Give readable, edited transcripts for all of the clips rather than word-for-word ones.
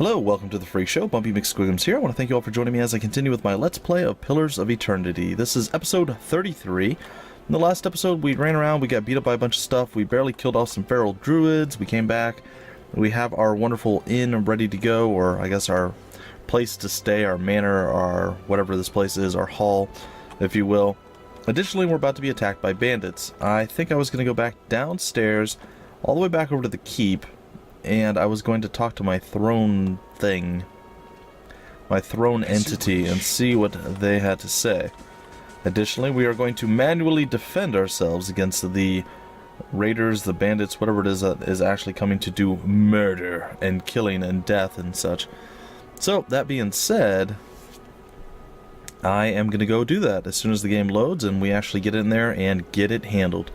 Hello, welcome to the Freak Show. Bumpy McSquigums here. I want to thank you all for joining me as I continue with my Let's Play of Pillars of Eternity. This is episode 33. In the last episode, we ran around, we got beat up by a bunch of stuff, we barely killed off some feral druids, we came back, we have our wonderful inn ready to go, or I guess our place to stay, our manor, our whatever this place is, our hall, if you will. Additionally, we're about to be attacked by bandits. I think I was going to go back downstairs, all the way back over to the keep, and I was going to talk to my throne thing, my throne entity, and see what they had to say. Additionally, we are going to manually defend ourselves against the raiders, the bandits, whatever it is that is actually coming to do murder and killing and death and such. So, that being said, I am going to go do that as soon as the game loads and we actually get in there and get it handled.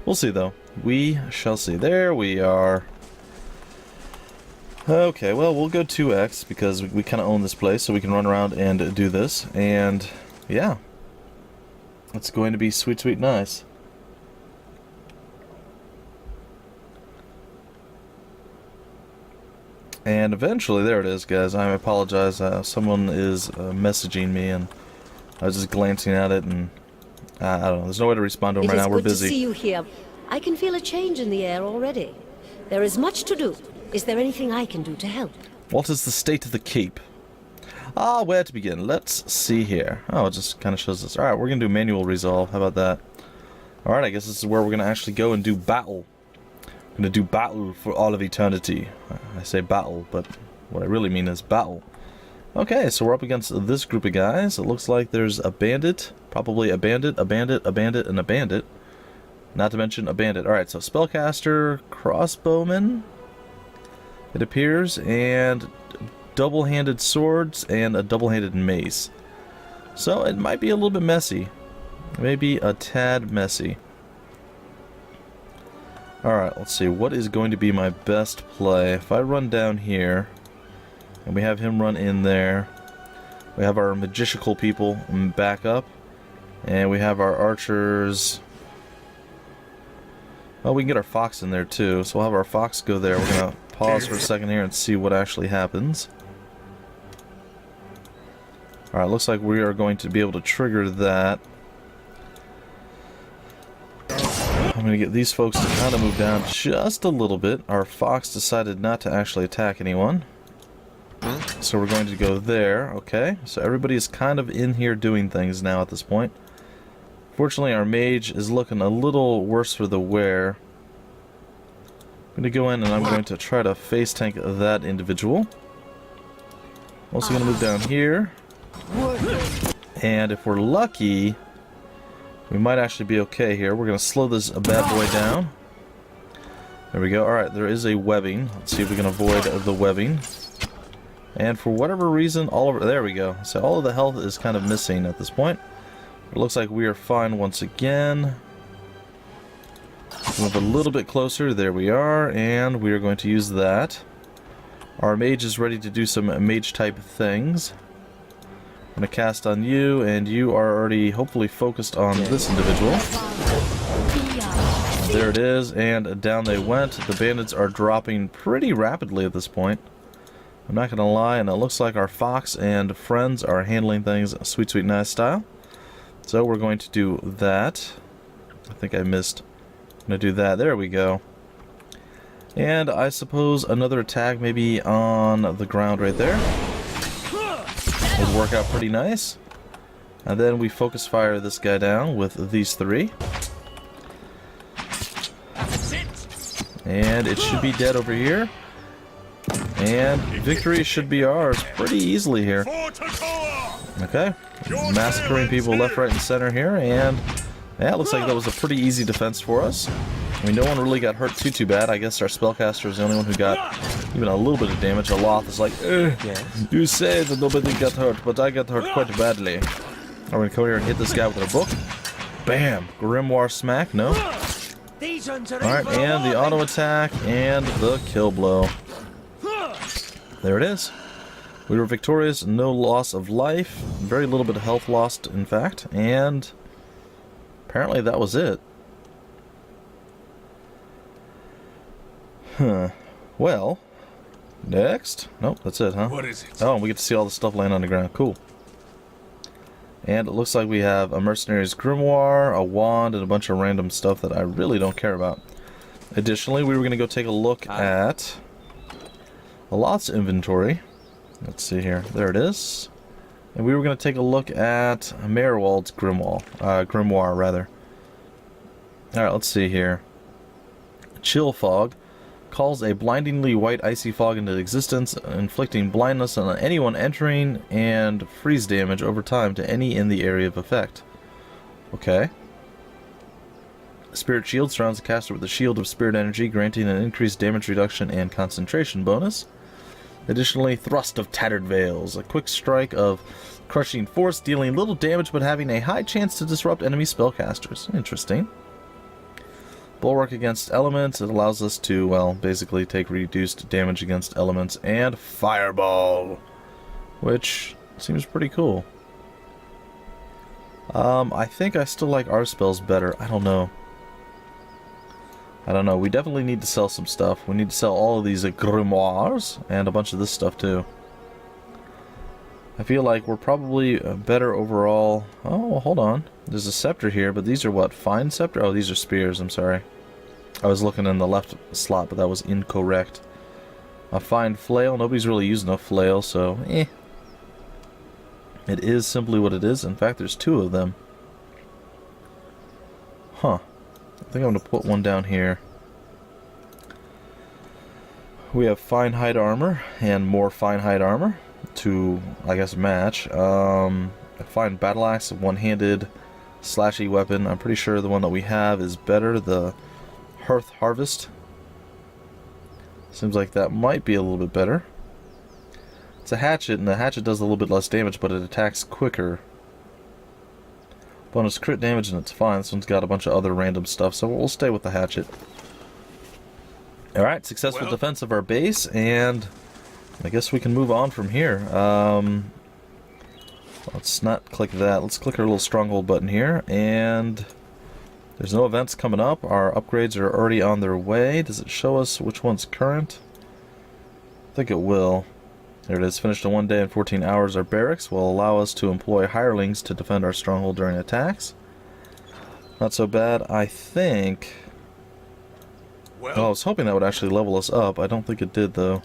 We'll see though. We shall see. There we are. Okay, well, we'll go 2x because we kind of own this place, so we can run around and do this. And, yeah. It's going to be sweet, sweet nice. And eventually, there it is, guys. I apologize. Someone is messaging me, and I was just glancing at it, and I don't know. There's no way to respond to them right now. We're busy. It is good to see you here. I can feel a change in the air already. There is much to do. Is there anything I can do to help? What is the state of the keep? Ah, where to begin? Let's see here. Oh, it just kind of shows us. Alright, we're going to do manual resolve. How about that? Alright, I guess this is where we're going to actually go and do battle. We're going to do battle for all of eternity. I say battle, but what I really mean is battle. Okay, so we're up against this group of guys. It looks like there's a bandit. Probably a bandit, a bandit, a bandit, and a bandit. Not to mention a bandit. Alright, so spellcaster, crossbowman, it appears, and double-handed swords and a double-handed mace. So it might be a little bit messy. Maybe a tad messy. Alright, let's see. What is going to be my best play? If I run down here, and we have him run in there, we have our magicical people back up, and we have our archers. Well, we can get our fox in there too, so we'll have our fox go there. We're going to pause for a second here and see what actually happens. Alright, looks like we are going to be able to trigger that. I'm going to get these folks to kind of move down just a little bit. Our fox decided not to actually attack anyone. So we're going to go there. Okay, so everybody is kind of in here doing things now at this point. Fortunately, our mage is looking a little worse for the wear. I'm going to go in and I'm going to try to face tank that individual. Also going to move down here. And if we're lucky, we might actually be okay here. We're going to slow this bad boy down. There we go. Alright, there is a webbing. Let's see if we can avoid the webbing. And for whatever reason, there we go. So all of the health is kind of missing at this point. It looks like we are fine once again. Move a little bit closer. There we are. And we are going to use that. Our mage is ready to do some mage type things. I'm going to cast on you, and you are already hopefully focused on this individual. There it is, and down they went. The bandits are dropping pretty rapidly at this point. I'm not going to lie, and it looks like our fox and friends are handling things sweet, sweet, nice style. So we're going to do that. I think I missed. I'm going to do that. There we go. And I suppose another attack maybe on the ground right there would work out pretty nice. And then we focus fire this guy down with these three. And it should be dead over here. And victory should be ours pretty easily here. Okay. Massacring people left, right, and center here. And yeah, it looks like that was a pretty easy defense for us. I mean, no one really got hurt too bad. I guess our spellcaster is the only one who got even a little bit of damage. Aloth is like, you say that nobody got hurt, but I got hurt quite badly. I'm going to come here and hit this guy with our book. Bam! Grimoire smack, no? Alright, and the auto attack, and the kill blow. There it is. We were victorious, no loss of life, very little bit of health lost, in fact, and apparently that was it. Huh. Well, Next? Nope, that's it, huh? What is it? Oh, and we get to see all the stuff laying on the ground. Cool. And it looks like we have a mercenary's grimoire, a wand, and a bunch of random stuff that I really don't care about. Additionally, we were going to go take a look at Aloth's inventory. Let's see here. There it is. And we were going to take a look at Merwald's grimoire, rather. Alright, let's see here. Chill fog calls a blindingly white icy fog into existence, inflicting blindness on anyone entering and freeze damage over time to any in the area of effect. Okay. Spirit shield surrounds the caster with a shield of spirit energy, granting an increased damage reduction and concentration bonus. Additionally, thrust of tattered veils, a quick strike of crushing force, dealing little damage but having a high chance to disrupt enemy spellcasters. Interesting. Bulwark against elements. It allows us to, well, basically take reduced damage against elements. And Fireball, which seems pretty cool. I think I still like our spells better. I don't know. We definitely need to sell some stuff. We need to sell all of these grimoires and a bunch of this stuff too. I feel like we're probably better overall. Oh, well, hold on. There's a scepter here, but these are what? Fine scepter? Oh, these are spears. I'm sorry. I was looking in the left slot, but that was incorrect. A fine flail. Nobody's really using a flail, so eh. It is simply what it is. In fact, there's two of them. Huh. I think I'm going to put one down here. We have fine hide armor and more fine hide armor to, I guess, match. A fine battle axe, a one-handed slashy weapon. I'm pretty sure the one that we have is better. The Hearth Harvest. Seems like that might be a little bit better. It's a hatchet, and the hatchet does a little bit less damage, but it attacks quicker. Bonus crit damage, and it's fine. This one's got a bunch of other random stuff, so we'll stay with the hatchet. Alright, successful defense of our base, and I guess we can move on from here. Let's not click that. Let's click our little stronghold button here, and there's no events coming up. Our upgrades are already on their way. Does it show us which one's current? I think it will. There it is. Finished in 1 day and 14 hours. Our barracks will allow us to employ hirelings to defend our stronghold during attacks. Not so bad, I think. Well, I was hoping that would actually level us up. I don't think it did, though.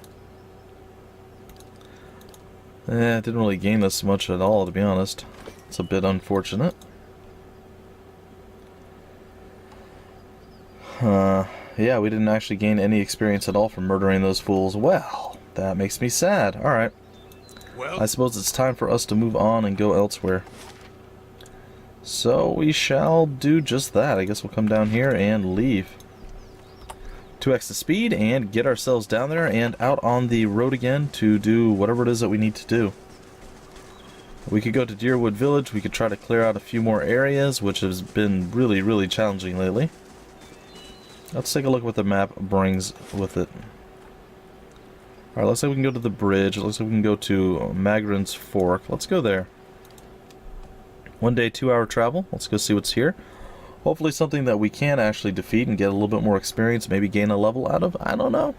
It didn't really gain us much at all, to be honest. It's a bit unfortunate. Yeah, we didn't actually gain any experience at all from murdering those fools. Well, that makes me sad. Alright. Well, I suppose it's time for us to move on and go elsewhere. So we shall do just that. I guess we'll come down here and leave. 2x the speed and get ourselves down there and out on the road again to do whatever it is that we need to do. We could go to Deerwood Village. We could try to clear out a few more areas, which has been really, really challenging lately. Let's take a look at what the map brings with it. Alright, looks like we can go to the bridge. It looks like we can go to Magrin's Fork. Let's go there. 1 day, 2 hour travel. Let's go see what's here. Hopefully something that we can actually defeat and get a little bit more experience, maybe gain a level out of. I don't know.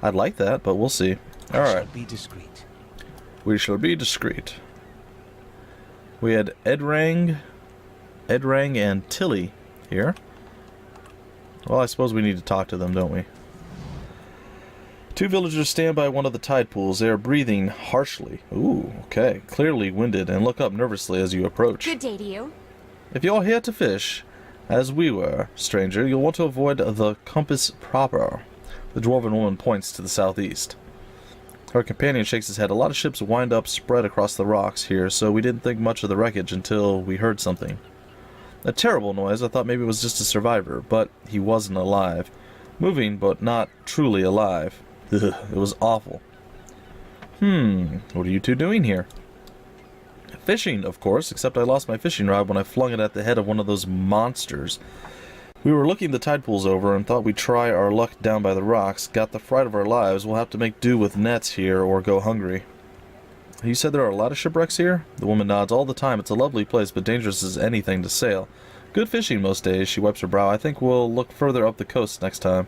I'd like that, but we'll see. Alright. Be discreet. We shall be discreet. We had Edrang and Tilly here. Well, I suppose we need to talk to them, don't we? 2 villagers stand by one of the tide pools. They are breathing harshly. Ooh, okay. Clearly winded and look up nervously as you approach. Good day to you. If you're here to fish, as we were, stranger, you'll want to avoid the compass proper. The dwarven woman points to the southeast. Her companion shakes his head. A lot of ships wind up spread across the rocks here, so we didn't think much of the wreckage until we heard something. A terrible noise. I thought maybe it was just a survivor, but he wasn't alive. Moving, but not truly alive. Ugh, it was awful. What are you two doing here? Fishing, of course, except I lost my fishing rod when I flung it at the head of one of those monsters. We were looking the tide pools over and thought we'd try our luck down by the rocks. Got the fright of our lives. We'll have to make do with nets here or go hungry. You said there are a lot of shipwrecks here? The woman nods. All the time. It's a lovely place, but dangerous as anything to sail. Good fishing most days. She wipes her brow. I think we'll look further up the coast next time.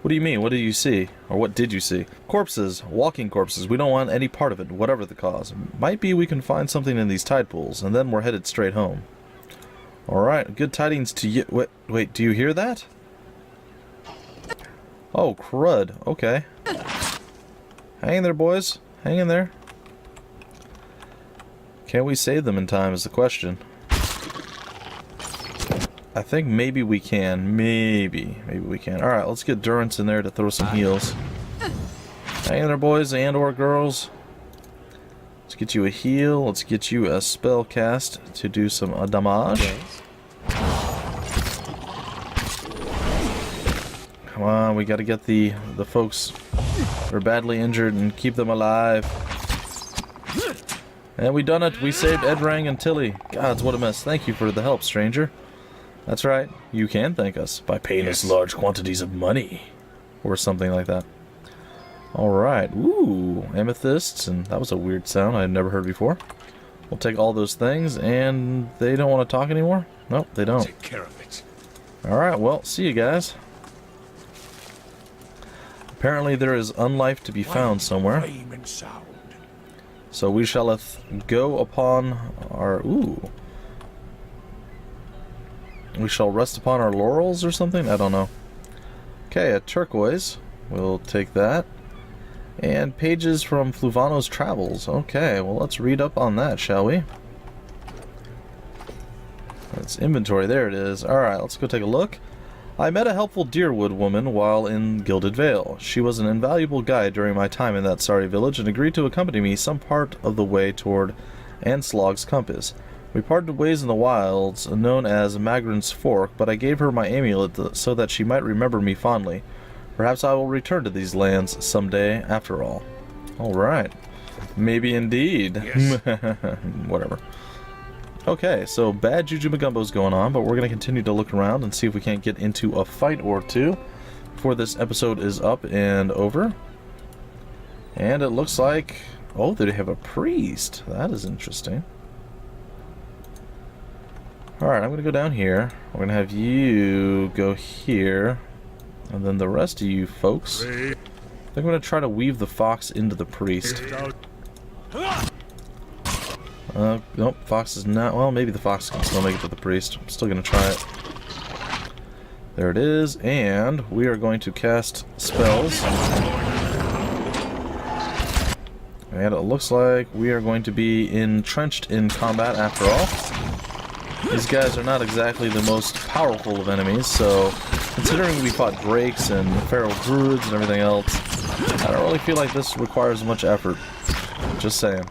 What do you mean? What did you see? Or what did you see? Corpses. Walking corpses. We don't want any part of it, whatever the cause. Might be we can find something in these tide pools, and then we're headed straight home. Alright, good tidings to you. Wait, do you hear that? Oh, crud. Okay. Hang in there, boys. Hang in there. Can we save them in time is the question. I think maybe we can. Maybe we can. Alright, let's get Durance in there to throw some heals. Hang in there, boys and or girls. Let's get you a heal. Let's get you a spell cast to do some damage. Come on, we gotta get the folks who are badly injured and keep them alive. And we done it. We saved Edrang and Tilly. Gods, what a mess. Thank you for the help, stranger. That's right. You can thank us by paying us large quantities of money. Or something like that. Alright. Ooh, amethysts. And that was a weird sound I had never heard before. We'll take all those things, and they don't want to talk anymore? Nope, they don't. Take care of it. Alright, well, see you guys. Apparently there is unlife to be found somewhere. Flame and sound. So we shall go upon our... Ooh. We shall rest upon our laurels or something? I don't know. Okay, a turquoise. We'll take that. And pages from Fluvano's travels. Okay, well let's read up on that, shall we? That's inventory. There it is. Alright, let's go take a look. I met a helpful Deerwood woman while in Gilded Vale. She was an invaluable guide during my time in that sorry village and agreed to accompany me some part of the way toward Anslog's compass. We parted ways in the wilds, known as Magrin's Fork, but I gave her my amulet so that she might remember me fondly. Perhaps I will return to these lands someday, after all. Alright. Maybe indeed. Yes. Whatever. Okay, so bad Juju Magumbo's going on, but we're going to continue to look around and see if we can't get into a fight or two before this episode is up and over. And it looks like... Oh, they have a priest. That is interesting. Alright, I'm going to go down here. We're going to have you go here. And then the rest of you folks... I think I'm going to try to weave the fox into the priest. Nope, fox is not... Well, maybe the fox can still make it to the priest. I'm still going to try it. There it is, and we are going to cast spells. And it looks like we are going to be entrenched in combat after all. These guys are not exactly the most powerful of enemies, so considering we fought drakes and feral druids and everything else, I don't really feel like this requires much effort. Just saying.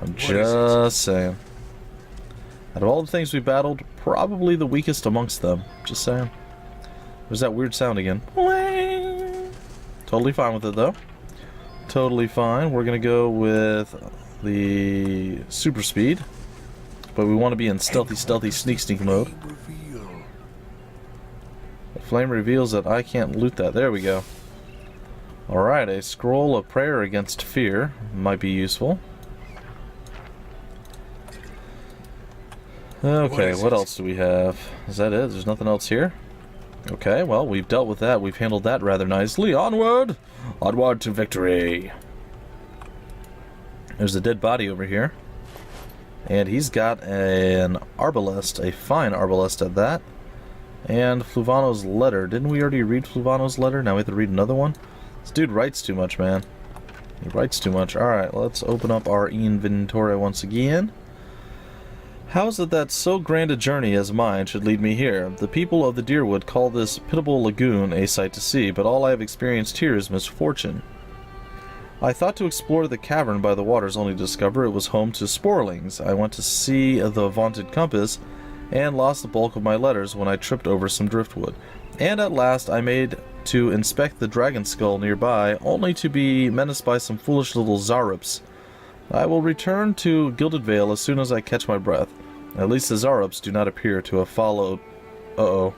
I'm just saying. Out of all the things we battled, probably the weakest amongst them. Just saying. There's that weird sound again. Totally fine with it, though. Totally fine. We're going to go with the super speed. But we want to be in stealthy, sneak mode. The flame reveals that I can't loot that. There we go. Alright, a scroll of prayer against fear might be useful. Okay, what else do we have? Is that it? There's nothing else here? Okay, well, we've dealt with that. We've handled that rather nicely. Onward! Onward to victory! There's a dead body over here. And he's got an arbalest, a fine arbalest at that. And Fluvano's letter. Didn't we already read Fluvano's letter? Now we have to read another one? This dude writes too much, man. He writes too much. Alright, let's open up our inventory once again. How is it that so grand a journey as mine should lead me here? The people of the Deerwood call this pitiable lagoon a sight to see, but all I have experienced here is misfortune. I thought to explore the cavern by the waters, only to discover it was home to sporelings. I went to see the vaunted compass, and lost the bulk of my letters when I tripped over some driftwood. And at last I made to inspect the dragon skull nearby, only to be menaced by some foolish little Zarups. I will return to Gilded Vale as soon as I catch my breath. At least the Zarups do not appear to have followed... Uh-oh.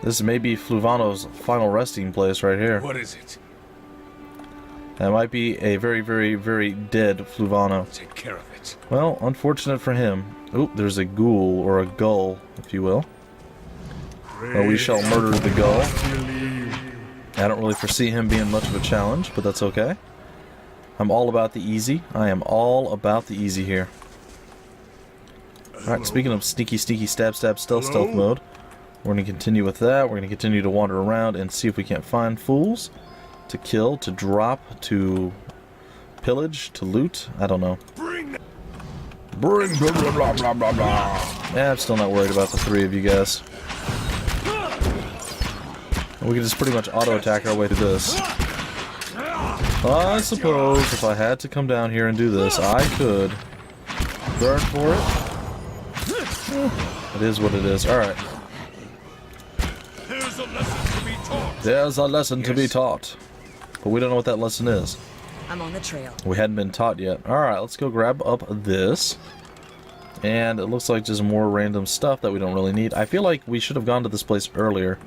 This may be Fluvano's final resting place right here. What is it? That might be a very, very, very dead Fluvano. Take care of it. Well, unfortunate for him. Oop, there's a ghoul, or a gull, if you will. Or we shall murder the gull. I don't really foresee him being much of a challenge, but that's okay. I'm all about the easy. I am all about the easy here. Alright, speaking of sneaky, stab, stealth mode, we're going to continue with that. We're going to continue to wander around and see if we can't find fools to kill, to drop, to pillage, to loot. I don't know. Bring blah, blah, blah, blah, blah. Yeah, I'm still not worried about the three of you guys. We can just pretty much auto-attack our way to this. I suppose if I had to come down here and do this, I could. Burn for it. It is what it is. Alright. There's a lesson to be taught. There's a lesson to be taught. But we don't know what that lesson is. I'm on the trail. We hadn't been taught yet. Alright, let's go grab up this. And it looks like just more random stuff that we don't really need. I feel like we should have gone to this place earlier.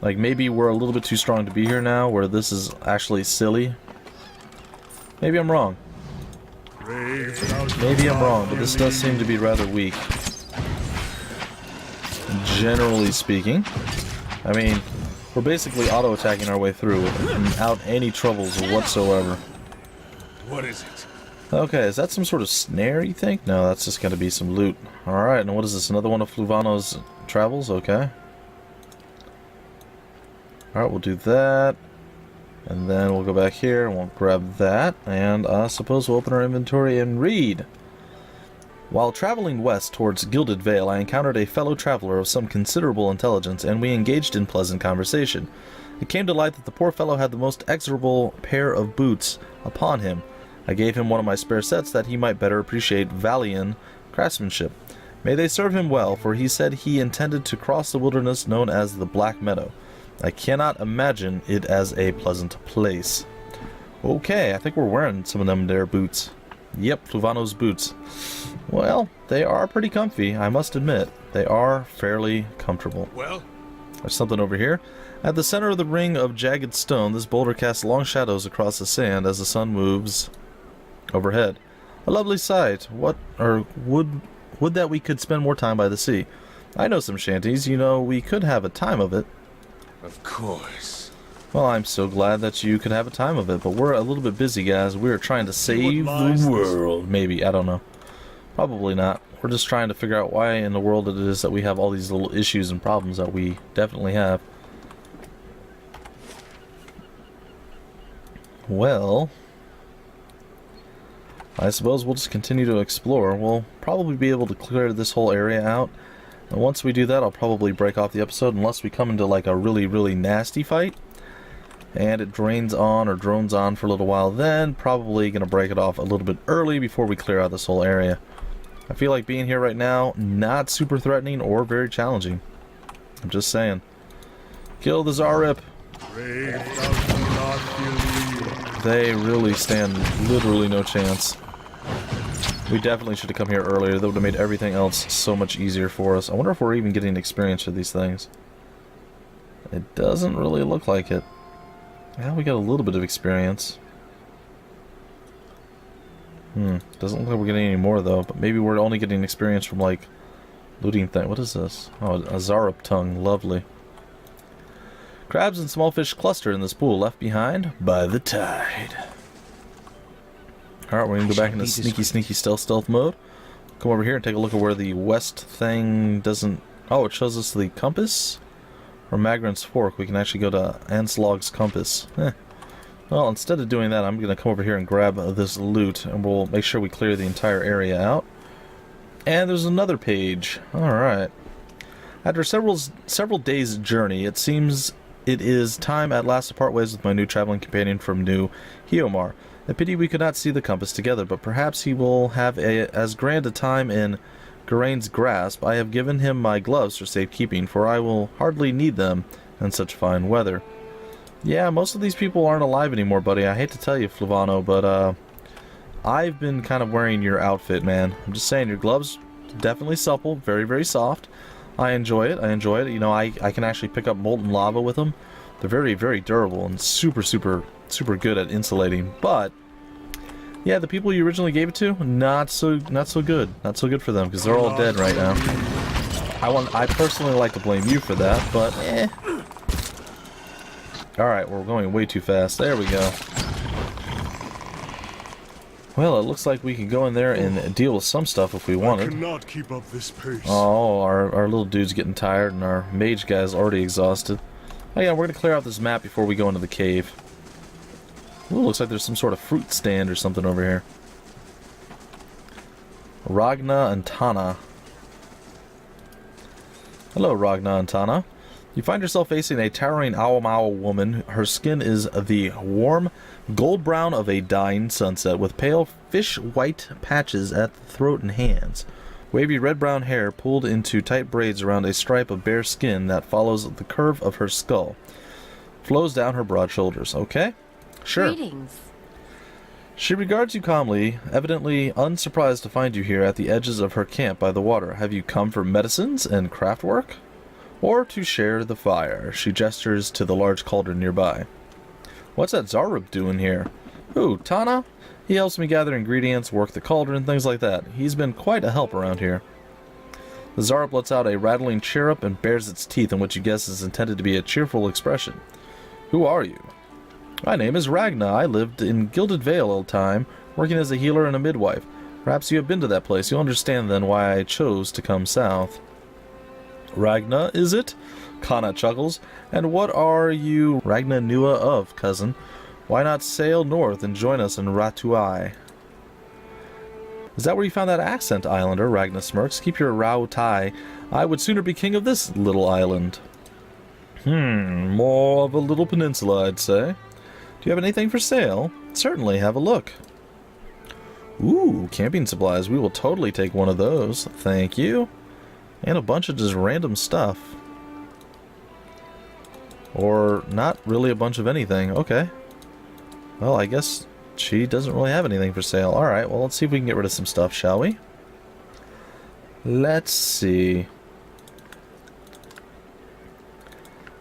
Like, maybe we're a little bit too strong to be here now, where this is actually silly. Maybe I'm wrong. Maybe I'm wrong, but this does seem to be rather weak. Generally speaking. I mean, we're basically auto-attacking our way through without any troubles whatsoever. What is it? Okay, is that some sort of snare, you think? No, that's just gonna be some loot. Alright, and what is this? Another one of Fluvano's travels? Okay. Alright, we'll do that. And then we'll go back here and we'll grab that. And I suppose we'll open our inventory and read. While traveling west towards Gilded Vale, I encountered a fellow traveler of some considerable intelligence, and we engaged in pleasant conversation. It came to light that the poor fellow had the most execrable pair of boots upon him. I gave him one of my spare sets that he might better appreciate Valian craftsmanship. May they serve him well, for he said he intended to cross the wilderness known as the Black Meadow. I cannot imagine it as a pleasant place. Okay, I think we're wearing some of them there boots. Yep, Fluvano's boots. Well, they are pretty comfy, I must admit. They are fairly comfortable. Well, there's something over here. At the center of the ring of jagged stone, this boulder casts long shadows across the sand as the sun moves overhead. A lovely sight. Would that we could spend more time by the sea. I know some shanties, you know, we could have a time of it. of course. Well, I'm so glad that you could have a time of it, but we're a little bit busy, guys. We're trying to save the world. Maybe, I don't know. Probably not. We're just trying to figure out why in the world it is that we have all these little issues and problems that we definitely have. Well, I suppose we'll just continue to explore. We'll probably be able to clear this whole area out. And once we do that, I'll probably break off the episode unless we come into like a really, really nasty fight. And it drains on or drones on for a little while. Then probably going to break it off a little bit early before we clear out this whole area. I feel like being here right now, not super threatening or very challenging. I'm just saying. Kill the Zarip. They really stand literally no chance. We definitely should have come here earlier. That would have made everything else so much easier for us. I wonder if we're even getting experience for these things. It doesn't really look like it. Yeah, we got a little bit of experience. Doesn't look like we're getting any more though, but maybe we're only getting experience from like looting thing. What is this? Oh, a Zarip tongue. Lovely. Crabs and small fish cluster in this pool left behind by the tide. Alright, we're going to go back into sneaky stealth mode. Come over here and take a look at where the west thing doesn't... Oh, it shows us the compass? Or Magran's Fork. We can actually go to Anslog's compass. Well, instead of doing that, I'm going to come over here and grab this loot, and we'll make sure we clear the entire area out. And there's another page. Alright. After several days' journey, it seems it is time at last to part ways with my new traveling companion from New Hiomar. A pity we could not see the compass together, but perhaps he will have as grand a time in Geraint's grasp. I have given him my gloves for safekeeping, for I will hardly need them in such fine weather. Yeah, most of these people aren't alive anymore, buddy. I hate to tell you, Fluvano, but I've been kind of wearing your outfit, man. I'm just saying, your gloves definitely supple, very, very soft. I enjoy it. You know, I can actually pick up molten lava with them. They're very, very durable and super good at insulating. But yeah, the people you originally gave it to, not so good. Not so good for them because they're all dead right now. I personally like to blame you for that, but eh. Alright, we're going way too fast. There we go. Well, it looks like we can go in there and deal with some stuff if we wanted. I cannot keep up this pace. Oh, our little dude's getting tired and our mage guy's already exhausted. Oh yeah, we're gonna clear out this map before we go into the cave. Ooh, looks like there's some sort of fruit stand or something over here. Ragna and Tana. Hello, Ragna and Tana. You find yourself facing a towering Awamau woman. Her skin is the warm gold brown of a dying sunset, with pale fish-white patches at the throat and hands. Wavy red-brown hair pulled into tight braids around a stripe of bare skin that follows the curve of her skull. Flows down her broad shoulders. Okay? Sure. Greetings. She regards you calmly, evidently unsurprised to find you here at the edges of her camp by the water. Have you come for medicines and craft work? Or to share the fire? She gestures to the large cauldron nearby. What's that Zarup doing here? Ooh, Tana? He helps me gather ingredients, work the cauldron, things like that. He's been quite a help around here. The Zarup lets out a rattling chirrup and bares its teeth in what you guess is intended to be a cheerful expression. Who are you? My name is Ragna. I lived in Gilded Vale a time, working as a healer and a midwife. Perhaps you have been to that place. You'll understand then why I chose to come south. Ragna, is it? Kana chuckles. And what are you Ragna Nua of, cousin? Why not sail north and join us in Ratuai? Is that where you found that accent, islander? Ragna smirks. Keep your Rautai. I would sooner be king of this little island. More of a little peninsula, I'd say. Do you have anything for sale? Certainly, have a look. Ooh, camping supplies. We will totally take one of those. Thank you. And a bunch of just random stuff. Or not really a bunch of anything. Okay. Well, I guess she doesn't really have anything for sale. Alright, well, let's see if we can get rid of some stuff, shall we? Let's see.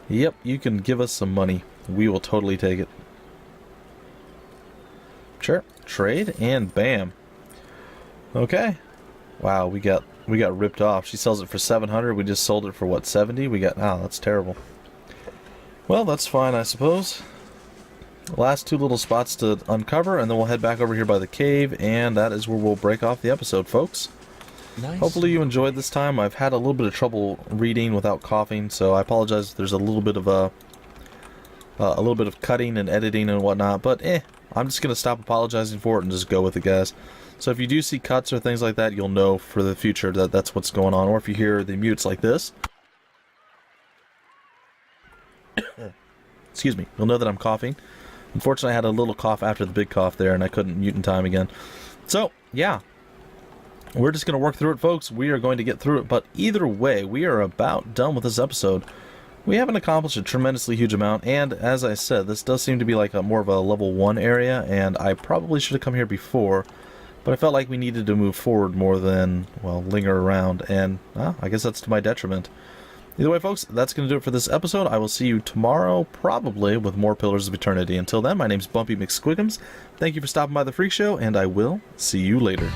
Yep, you can give us some money. We will totally take it. Sure. Trade, and bam. Okay. Wow, we got ripped off. She sells it for 700. We just sold it for what, 70? We got, oh, that's terrible. Well, that's fine, I suppose. Last two little spots to uncover, and then we'll head back over here by the cave, and that is where we'll break off the episode, folks. Nice. Hopefully you enjoyed this time. I've had a little bit of trouble reading without coughing, so I apologize if there's a little bit of cutting and editing and whatnot, but I'm just gonna stop apologizing for it and just go with it, guys. So if you do see cuts or things like that, you'll know for the future that that's what's going on. Or if you hear the mutes like this, excuse me, you'll know that I'm coughing. Unfortunately, I had a little cough after the big cough there, and I couldn't mute in time again. So, yeah. We're just going to work through it, folks. We are going to get through it. But either way, we are about done with this episode. We haven't accomplished a tremendously huge amount, and as I said, this does seem to be like more of a level 1 area, and I probably should have come here before, but I felt like we needed to move forward more than, well, linger around, and I guess that's to my detriment. Either way, folks, that's going to do it for this episode. I will see you tomorrow, probably, with more Pillars of Eternity. Until then, my name's Bumpy McSquigums. Thank you for stopping by the Freak Show, and I will see you later.